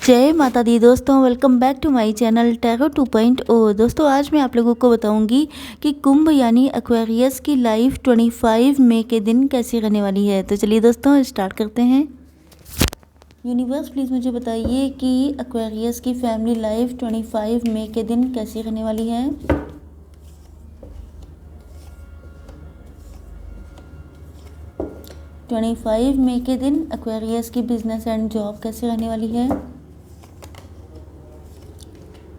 जय माता दी दोस्तों, welcome back to my channel tarot 2.0। दोस्तों आज मैं आप लोगों को बताऊंगी कि कुंभ यानी एक्वेरियस की लाइफ 25 मई के दिन कैसी रहने वाली है। तो चलिए दोस्तों स्टार्ट करते हैं। यूनिवर्स प्लीज़ मुझे बताइए कि एक्वेरियस की फैमिली लाइफ 25 मई के दिन कैसी रहने वाली है। ट्वेंटी 25 मई के दिन एक्वेरियस की बिजनेस एंड जॉब कैसी रहने वाली है।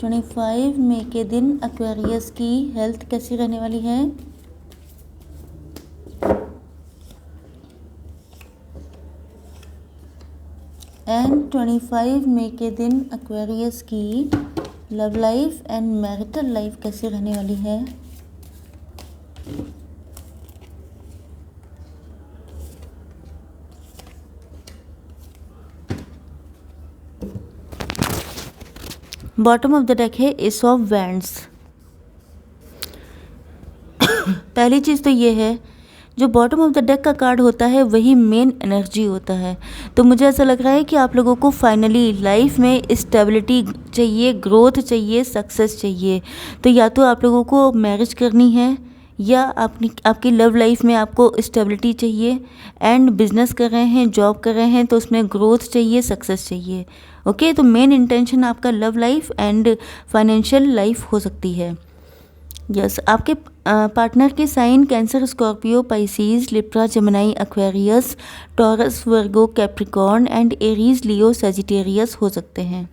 25 मई के दिन एक्वेरियस की हेल्थ कैसी रहने वाली है। एंड 25 मई के दिन एक्वेरियस की love life and marital life कैसी रहने वाली है। बॉटम ऑफ द डेक है एस ऑफ वैंड्स। पहली चीज़ तो ये है, जो बॉटम ऑफ द डेक का कार्ड होता है वही मेन एनर्जी होता है। तो मुझे ऐसा लग रहा है कि आप लोगों को फाइनली लाइफ में स्टेबिलिटी चाहिए, ग्रोथ चाहिए, सक्सेस चाहिए। तो या तो आप लोगों को मैरिज करनी है या आपकी लव लाइफ में आपको स्टेबिलिटी चाहिए। एंड बिजनेस कर रहे हैं, जॉब कर रहे हैं तो उसमें ग्रोथ चाहिए, सक्सेस चाहिए। ओके, तो मेन इंटेंशन आपका love life and financial life हो सकती है। यस, आपके पार्टनर के sign Cancer, Scorpio, Pisces, Libra, Gemini, Aquarius, Taurus, Virgo, Capricorn and Aries, Leo, Sagittarius हो सकते हैं।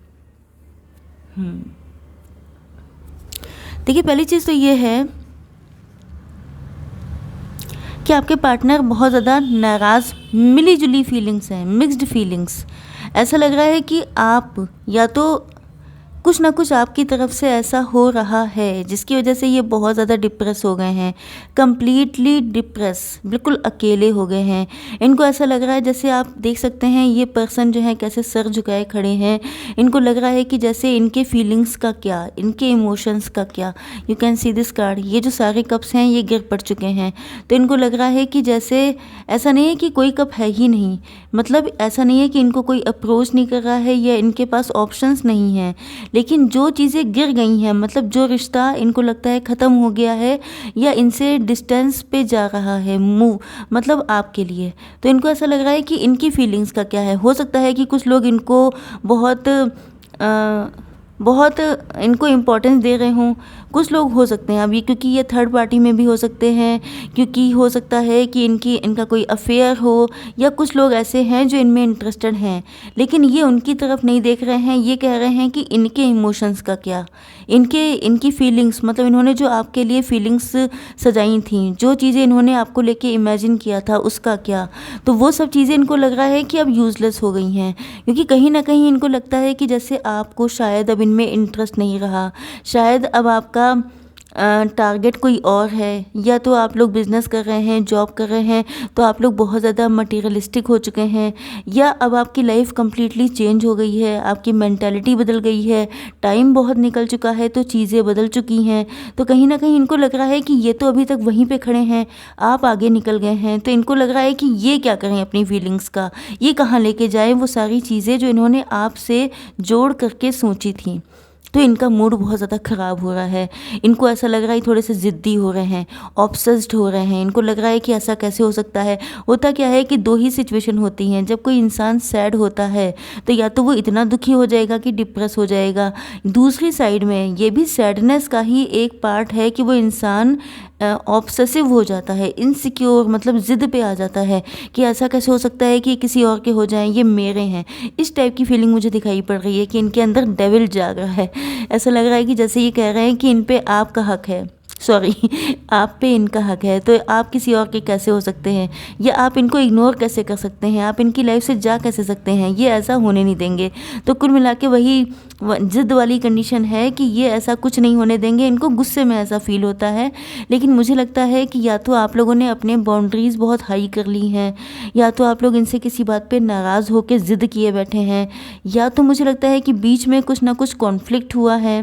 देखिए, पहली चीज़ तो ये है कि आपके पार्टनर बहुत ज़्यादा नाराज़, मिली जुली फीलिंग्स हैं, मिक्स्ड फीलिंग्स। ऐसा लग रहा है कि आप या तो कुछ ना कुछ आपकी तरफ से ऐसा हो रहा है जिसकी वजह से ये बहुत ज़्यादा डिप्रेस हो गए हैं, कम्प्लीटली डिप्रेस, बिल्कुल अकेले हो गए हैं। इनको ऐसा लग रहा है, जैसे आप देख सकते हैं ये पर्सन जो है कैसे सर झुकाए खड़े हैं। इनको लग रहा है कि जैसे इनके फीलिंग्स का क्या, इनके इमोशंस का क्या। You can see this card, ये जो सारे कप्स हैं ये गिर पड़ चुके हैं। तो इनको लग रहा है कि जैसे ऐसा नहीं है कि कोई कप है ही नहीं, मतलब ऐसा नहीं है कि इनको कोई अप्रोच नहीं कर रहा है या इनके पास ऑप्शंस नहीं हैं, लेकिन जो चीज़ें गिर गई हैं, मतलब जो रिश्ता इनको लगता है ख़त्म हो गया है या इनसे डिस्टेंस पे जा रहा है, मूव, मतलब आपके लिए। तो इनको ऐसा लग रहा है कि इनकी फीलिंग्स का क्या है। हो सकता है कि कुछ लोग इनको बहुत इनको इम्पोर्टेंस दे रहे हों। कुछ लोग हो सकते हैं अभी, क्योंकि ये थर्ड पार्टी में भी हो सकते हैं, क्योंकि हो सकता है कि इनका कोई अफेयर हो, या कुछ लोग ऐसे हैं जो इनमें इंटरेस्टेड हैं, लेकिन ये उनकी तरफ नहीं देख रहे हैं। ये कह रहे हैं कि इनके इमोशंस का क्या, इनकी फीलिंग्स, मतलब इन्होंने जो आपके लिए फीलिंग्स सजाई थी, जो चीज़ें इन्होंने आपको लेके इमेजिन किया था उसका क्या। तो वो सब चीज़ें इनको लग रहा है कि अब यूज़लेस हो गई हैं, क्योंकि कहीं ना कहीं इनको लगता है कि जैसे आपको शायद अब इनमें इंटरेस्ट नहीं रहा, शायद अब आपका टारगेट कोई और है, या तो आप लोग बिजनेस कर रहे हैं, जॉब कर रहे हैं तो आप लोग बहुत ज़्यादा मटेरियलिस्टिक हो चुके हैं, या अब आपकी लाइफ कम्प्लीटली चेंज हो गई है, आपकी मेंटालिटी बदल गई है, टाइम बहुत निकल चुका है तो चीज़ें बदल चुकी हैं। तो कहीं ना कहीं इनको लग रहा है कि ये तो अभी तक वहीं पे खड़े हैं, आप आगे निकल गए हैं। तो इनको लग रहा है कि ये क्या करें अपनी फीलिंग्स का, ये कहाँ लेके जाएं वो सारी चीज़ें जो इन्होंने आपसे जोड़ करके सोची थी। तो इनका मूड बहुत ज़्यादा ख़राब हो रहा है। इनको ऐसा लग रहा है थोड़े से ज़िद्दी हो रहे हैं, ऑब्सेस्ड हो रहे हैं। इनको लग रहा है कि ऐसा कैसे हो सकता है। होता क्या है कि दो ही सिचुएशन होती हैं, जब कोई इंसान सैड होता है तो या तो वो इतना दुखी हो जाएगा कि डिप्रेस हो जाएगा, दूसरी साइड में ये भी सैडनेस का ही एक पार्ट है कि वो इंसान ऑब्सेसिव हो जाता है, इनसिक्योर, मतलब ज़िद पे आ जाता है कि ऐसा कैसे हो सकता है कि किसी और के हो जाएं, ये मेरे हैं। इस टाइप की फीलिंग मुझे दिखाई पड़ रही है कि इनके अंदर डेविल जाग रहा है। ऐसा लग रहा है कि जैसे ये कह रहे हैं कि इन पे आपका हक है, सॉरी आप पे इनका हक है, तो आप किसी और के कैसे हो सकते हैं, या आप इनको इग्नोर कैसे कर सकते हैं, आप इनकी लाइफ से जा कैसे सकते हैं, ये ऐसा होने नहीं देंगे। तो कुल मिला के वही जिद वाली कंडीशन है कि ये ऐसा कुछ नहीं होने देंगे। इनको गुस्से में ऐसा फील होता है, लेकिन मुझे लगता है कि या तो आप लोगों ने अपने बाउंड्रीज़ बहुत हाई कर ली हैं, या तो आप लोग इनसे किसी बात पे नाराज़ होकर ज़िद किए बैठे हैं, या तो मुझे लगता है कि बीच में कुछ ना कुछ कॉन्फ्लिक्ट हुआ है,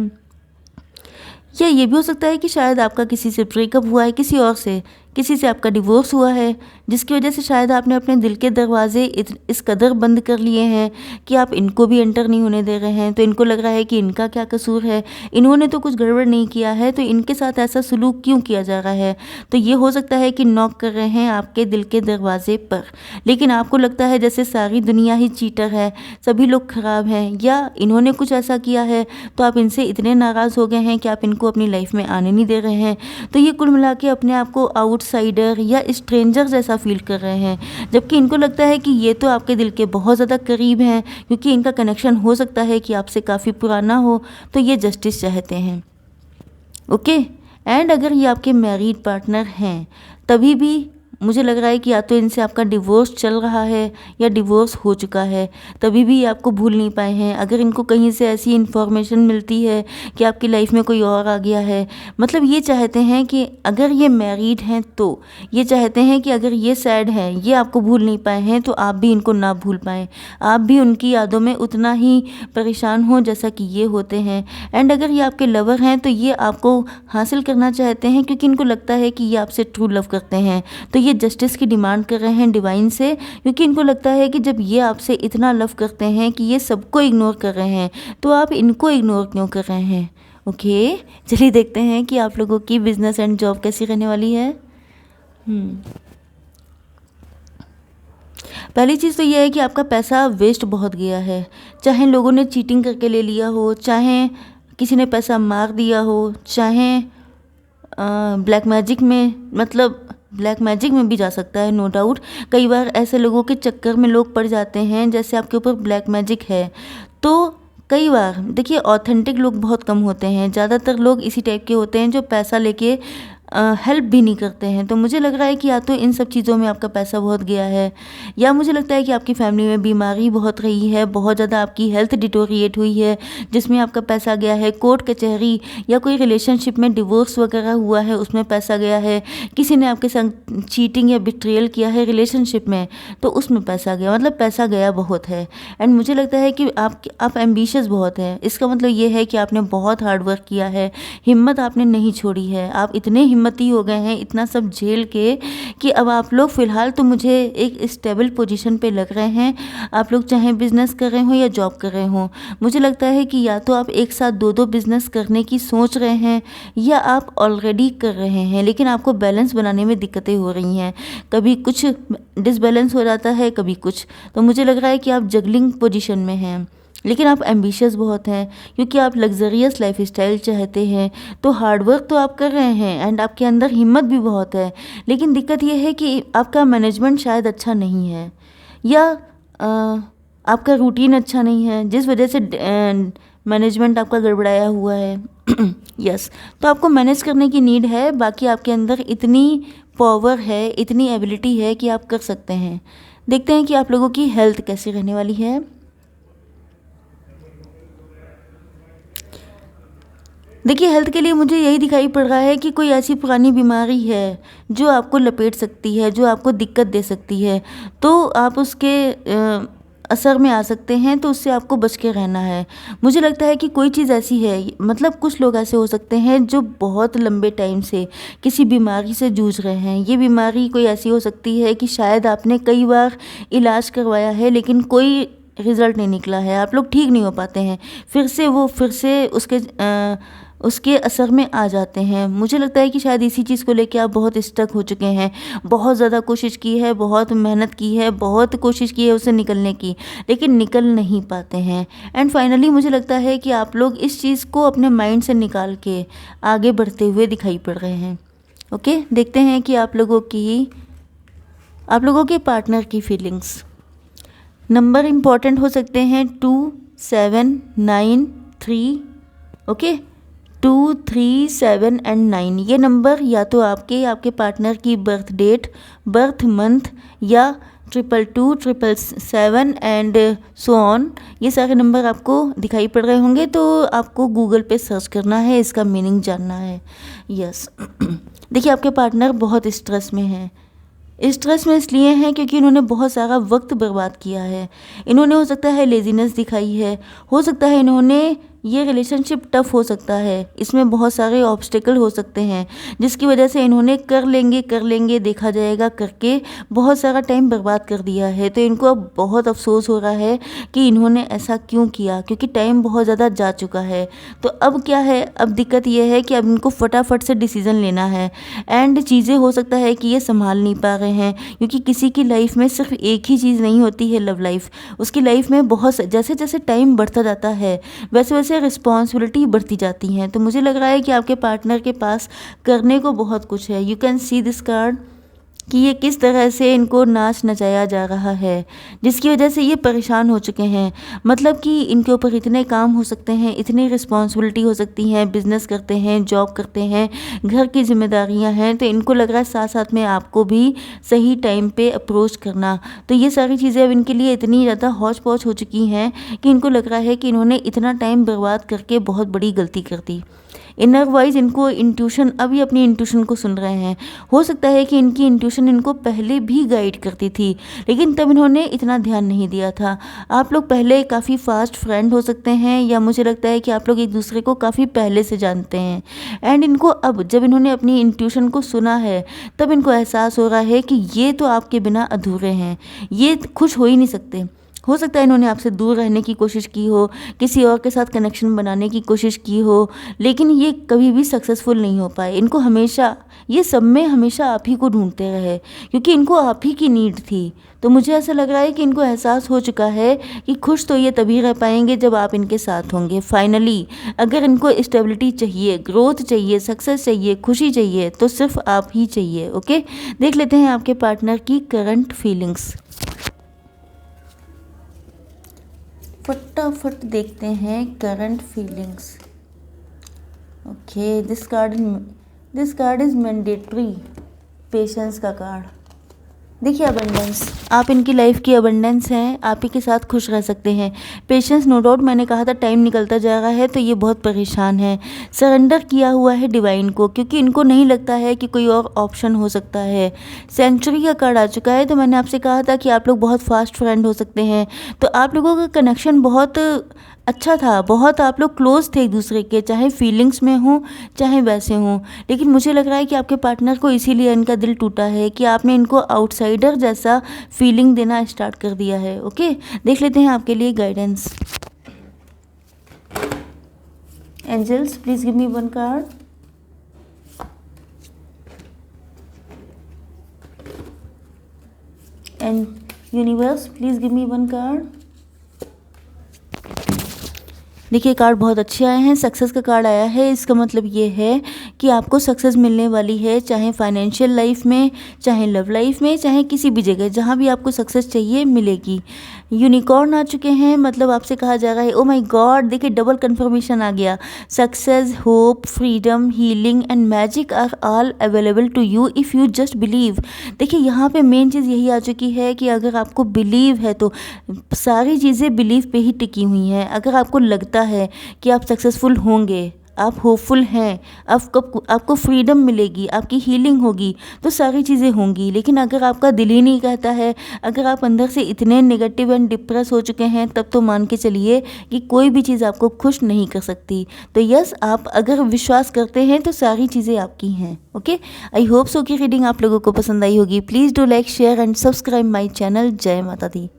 या ये भी हो सकता है कि शायद आपका किसी से ब्रेकअप हुआ है, किसी और से, किसी से आपका डिवोर्स हुआ है, जिसकी वजह से शायद आपने अपने दिल के दरवाजे इस कदर बंद कर लिए हैं कि आप इनको भी एंटर नहीं होने दे रहे हैं। तो इनको लग रहा है कि इनका क्या कसूर है, इन्होंने तो कुछ गड़बड़ नहीं किया है, तो इनके साथ ऐसा सलूक क्यों किया जा रहा है। तो ये हो सकता है कि नॉक कर रहे हैं आपके दिल के दरवाजे पर, लेकिन आपको लगता है जैसे सारी दुनिया ही चीटर है, सभी लोग ख़राब हैं, या इन्होंने कुछ ऐसा किया है तो आप इनसे इतने नाराज़ हो गए हैं कि आप इनको अपनी लाइफ में आने नहीं दे रहे हैं। तो ये कुल मिला के अपने आप को आउटसाइडर या स्ट्रेंजर जैसा फील कर रहे हैं, जबकि इनको लगता है कि ये तो आपके दिल के बहुत ज़्यादा करीब हैं, क्योंकि इनका कनेक्शन हो सकता है कि आपसे काफ़ी पुराना हो। तो ये जस्टिस चाहते हैं। ओके, एंड अगर ये आपके मैरिड पार्टनर हैं, तभी भी मुझे लग रहा है कि या तो इनसे आपका डिवोर्स चल रहा है या डिवोर्स हो चुका है, तभी भी ये आपको भूल नहीं पाए हैं। अगर इनको कहीं से ऐसी इन्फॉर्मेशन मिलती है कि आपकी लाइफ में कोई और आ गया है, मतलब ये चाहते हैं कि अगर ये मैरिड हैं तो ये चाहते हैं कि अगर ये सैड हैं, ये आपको भूल नहीं पाए हैं, तो आप भी इनको ना भूल पाएँ, आप भी उनकी यादों में उतना ही परेशान हो जैसा कि ये होते हैं। एंड अगर ये आपके लवर हैं तो ये आपको हासिल करना चाहते हैं, क्योंकि इनको लगता है कि ये आपसे ट्रू लव करते हैं। तो ये जस्टिस की डिमांड कर रहे हैं डिवाइन से, क्योंकि इनको लगता है कि जब ये आपसे इतना लव करते हैं कि ये सबको इग्नोर कर रहे हैं, तो आप इनको इग्नोर क्यों कर रहे हैं। ओके, चलिए देखते हैं कि आप लोगों की बिजनेस एंड जॉब कैसी रहने वाली है। पहली चीज़ तो यह है कि आपका पैसा वेस्ट बहुत गया है, चाहे लोगों ने चीटिंग करके ले लिया हो, चाहे किसी ने पैसा मार दिया हो, चाहे ब्लैक मैजिक में, मतलब ब्लैक मैजिक में भी जा सकता है, नो डाउट। कई बार ऐसे लोगों के चक्कर में लोग पड़ जाते हैं, जैसे आपके ऊपर ब्लैक मैजिक है। तो कई बार देखिए, ऑथेंटिक लोग बहुत कम होते हैं, ज़्यादातर लोग इसी टाइप के होते हैं जो पैसा लेके हेल्प भी नहीं करते हैं। तो मुझे लग रहा है कि या तो इन सब चीज़ों में आपका पैसा बहुत गया है, या मुझे लगता है कि आपकी फैमिली में बीमारी बहुत रही है, बहुत ज़्यादा आपकी हेल्थ डिटोरिएट हुई है, जिसमें आपका पैसा गया है। कोर्ट कचहरी या कोई रिलेशनशिप में डिवोर्स वगैरह हुआ है, उसमें पैसा गया है। किसी ने आपके संग चीटिंग या बिट्रेयल किया है रिलेशनशिप में, तो उसमें पैसा गया, मतलब पैसा गया बहुत है। एंड मुझे लगता है कि आप एम्बिशियस बहुत हैं। इसका मतलब ये है कि आपने बहुत हार्ड वर्क किया है, हिम्मत आपने नहीं छोड़ी है। आप इतने हिम्मती हो गए हैं इतना सब झेल के कि अब आप लोग फ़िलहाल तो मुझे एक स्टेबल पोजीशन पे लग रहे हैं। आप लोग चाहे बिज़नेस कर रहे हो या जॉब कर रहे हो, मुझे लगता है कि या तो आप एक साथ दो बिज़नेस करने की सोच रहे हैं, या आप ऑलरेडी कर रहे हैं, लेकिन आपको बैलेंस बनाने में दिक्कतें हो रही हैं। कभी कुछ डिसबैलेंस हो जाता है, कभी कुछ। तो मुझे लग रहा है कि आप जगलिंग पोजीशन में हैं, लेकिन आप एम्बिशियस बहुत हैं, क्योंकि आप लग्जरियस लाइफ स्टाइल चाहते हैं। तो हार्ड वर्क तो आप कर रहे हैं, एंड आपके अंदर हिम्मत भी बहुत है, लेकिन दिक्कत यह है कि आपका मैनेजमेंट शायद अच्छा नहीं है, या आपका रूटीन अच्छा नहीं है, जिस वजह से मैनेजमेंट आपका गड़बड़ाया हुआ है। यस, तो आपको मैनेज करने की नीड है। बाकी आपके अंदर इतनी पावर है, इतनी एबिलिटी है कि आप कर सकते हैं। देखते हैं कि आप लोगों की हेल्थ कैसी रहने वाली है। देखिए, हेल्थ के लिए मुझे यही दिखाई पड़ रहा है कि कोई ऐसी पुरानी बीमारी है जो आपको लपेट सकती है, जो आपको दिक्कत दे सकती है, तो आप उसके असर में आ सकते हैं, तो उससे आपको बच के रहना है। मुझे लगता है कि कोई चीज़ ऐसी है, मतलब कुछ लोग ऐसे हो सकते हैं जो बहुत लंबे टाइम से किसी बीमारी से जूझ रहे हैं। ये बीमारी कोई ऐसी हो सकती है कि शायद आपने कई बार इलाज करवाया है, लेकिन कोई रिज़ल्ट नहीं निकला है, आप लोग ठीक नहीं हो पाते हैं, फिर से उसके असर में आ जाते हैं। मुझे लगता है कि शायद इसी चीज़ को लेके आप बहुत स्टक हो चुके हैं। बहुत ज़्यादा कोशिश की है, बहुत मेहनत की है, बहुत कोशिश की है उससे निकलने की, लेकिन निकल नहीं पाते हैं। एंड फाइनली मुझे लगता है कि आप लोग इस चीज़ को अपने माइंड से निकाल के आगे बढ़ते हुए दिखाई पड़ रहे हैं। ओके, देखते हैं कि आप लोगों के पार्टनर की फीलिंग्स। नंबर इम्पॉर्टेंट हो सकते हैं 2, 7, 9, 3। ओके, 2, 3, 7 एंड 9 ये नंबर या तो आपके पार्टनर की बर्थ डेट, बर्थ मंथ, या 222, 777 एंड सो ऑन, ये सारे नंबर आपको दिखाई पड़ रहे होंगे। तो आपको गूगल पे सर्च करना है, इसका मीनिंग जानना है। यस देखिए, आपके पार्टनर बहुत स्ट्रेस में हैं। स्ट्रेस में इसलिए हैं क्योंकि इन्होंने बहुत सारा वक्त बर्बाद किया है। इन्होंने हो सकता है लेज़ीनेस दिखाई है, हो सकता है इन्होंने ये रिलेशनशिप टफ हो सकता है, इसमें बहुत सारे ऑब्स्टिकल हो सकते हैं, जिसकी वजह से इन्होंने कर लेंगे देखा जाएगा करके बहुत सारा टाइम बर्बाद कर दिया है। तो इनको अब बहुत अफसोस हो रहा है कि इन्होंने ऐसा क्यों किया, क्योंकि टाइम बहुत ज़्यादा जा चुका है। तो अब क्या है, अब दिक्कत ये है कि अब इनको फटाफट से डिसीज़न लेना है। एंड चीज़ें हो सकता है कि ये संभाल नहीं पा रहे हैं, क्योंकि किसी की लाइफ में सिर्फ एक ही चीज़ नहीं होती है लव लाइफ, उसकी लाइफ में बहुत जैसे जैसे टाइम बढ़ता जाता है वैसे वैसे रिस्पॉन्सिबिलिटी बढ़ती जाती हैं। तो मुझे लग रहा है कि आपके पार्टनर के पास करने को बहुत कुछ है। You can see this card कि ये किस तरह से इनको नाच नचाया जा रहा है, जिसकी वजह से ये परेशान हो चुके हैं। मतलब कि इनके ऊपर इतने काम हो सकते हैं, इतनी रिस्पॉन्सिबिलिटी हो सकती हैं, बिजनेस करते हैं, जॉब करते हैं, घर की जिम्मेदारियां हैं, तो इनको लग रहा है साथ साथ में आपको भी सही टाइम पे अप्रोच करना। तो ये सारी चीज़ें अब इनके लिए इतनी ज़्यादा हौच पौच हो चुकी हैं कि इनको लग रहा है कि इन्होंने इतना टाइम बर्बाद करके बहुत बड़ी गलती कर दी। इनर वाइज इनको इंट्यूशन, अभी अपनी इंट्यूशन को सुन रहे हैं। हो सकता है कि इनकी इंट्यूशन इनको पहले भी गाइड करती थी, लेकिन तब इन्होंने इतना ध्यान नहीं दिया था। आप लोग पहले काफ़ी फास्ट फ्रेंड हो सकते हैं, या मुझे लगता है कि आप लोग एक दूसरे को काफ़ी पहले से जानते हैं। एंड इनको अब जब इन्होंने अपनी इंट्यूशन को सुना है, तब इनको एहसास हो रहा है कि ये तो आपके बिना अधूरे हैं, ये खुश हो ही नहीं सकते। हो सकता है इन्होंने आपसे दूर रहने की कोशिश की हो, किसी और के साथ कनेक्शन बनाने की कोशिश की हो, लेकिन ये कभी भी सक्सेसफुल नहीं हो पाए। इनको हमेशा, ये सब में हमेशा आप ही को ढूंढते रहे, क्योंकि इनको आप ही की नीड थी। तो मुझे ऐसा लग रहा है कि इनको एहसास हो चुका है कि खुश तो ये तभी रह पाएंगे जब आप इनके साथ होंगे। फाइनली अगर इनको स्टेबिलिटी चाहिए, ग्रोथ चाहिए, सक्सेस चाहिए, खुशी चाहिए, तो सिर्फ आप ही चाहिए। ओके, देख लेते हैं आपके पार्टनर की करंट फीलिंग्स। फटाफट देखते हैं current feelings. Okay, this card is mandatory, patience का कार्ड। देखिए अबंडेंस, आप इनकी लाइफ की अबंडेंस हैं, आप ही के साथ खुश रह सकते हैं। पेशेंस, नो डाउट, मैंने कहा था टाइम निकलता जा रहा है तो ये बहुत परेशान है। सरेंडर किया हुआ है डिवाइन को, क्योंकि इनको नहीं लगता है कि कोई और ऑप्शन हो सकता है। सेंचुरी का कार्ड आ चुका है। तो मैंने आपसे कहा था कि आप लोग बहुत फास्ट फ्रेंड हो सकते हैं, तो आप लोगों का कनेक्शन बहुत अच्छा था, बहुत आप लोग क्लोज थे एक दूसरे के, चाहे फीलिंग्स में हो चाहे वैसे हों। लेकिन मुझे लग रहा है कि आपके पार्टनर को इसीलिए इनका दिल टूटा है कि आपने इनको आउटसाइडर जैसा फीलिंग देना स्टार्ट कर दिया है। ओके, देख लेते हैं आपके लिए guidance. Angels, please give me one card. And universe, please give me one card. देखिए कार्ड बहुत अच्छे आए हैं, सक्सेस का कार्ड आया है। इसका मतलब ये है कि आपको सक्सेस मिलने वाली है, चाहे फाइनेंशियल लाइफ में, चाहे लव लाइफ में, चाहे किसी भी जगह, जहाँ भी आपको सक्सेस चाहिए मिलेगी। यूनिकॉर्न आ चुके हैं, मतलब आपसे कहा जा रहा है, ओ माय गॉड, देखिए डबल कंफर्मेशन आ गया। Success, hope, freedom, healing and magic are all available to you if you just believe. देखिए यहाँ पे मेन चीज़ यही आ चुकी है कि अगर आपको बिलीव है तो सारी चीज़ें बिलीव पे ही टिकी हुई हैं। अगर आपको लगता है कि आप सक्सेसफुल होंगे, आप होपफुल हैं, आपको फ्रीडम मिलेगी, आपकी हीलिंग होगी, तो सारी चीज़ें होंगी। लेकिन अगर आपका दिल ही नहीं कहता है, अगर आप अंदर से इतने नेगेटिव एंड डिप्रेस हो चुके हैं, तब तो मान के चलिए कि कोई भी चीज़ आपको खुश नहीं कर सकती। तो यस, आप अगर विश्वास करते हैं तो सारी चीज़ें आपकी हैं। ओके, आई होप सो कि रीडिंग आप लोगों को पसंद आई होगी। Please do like, share and subscribe my channel. जय माता दी।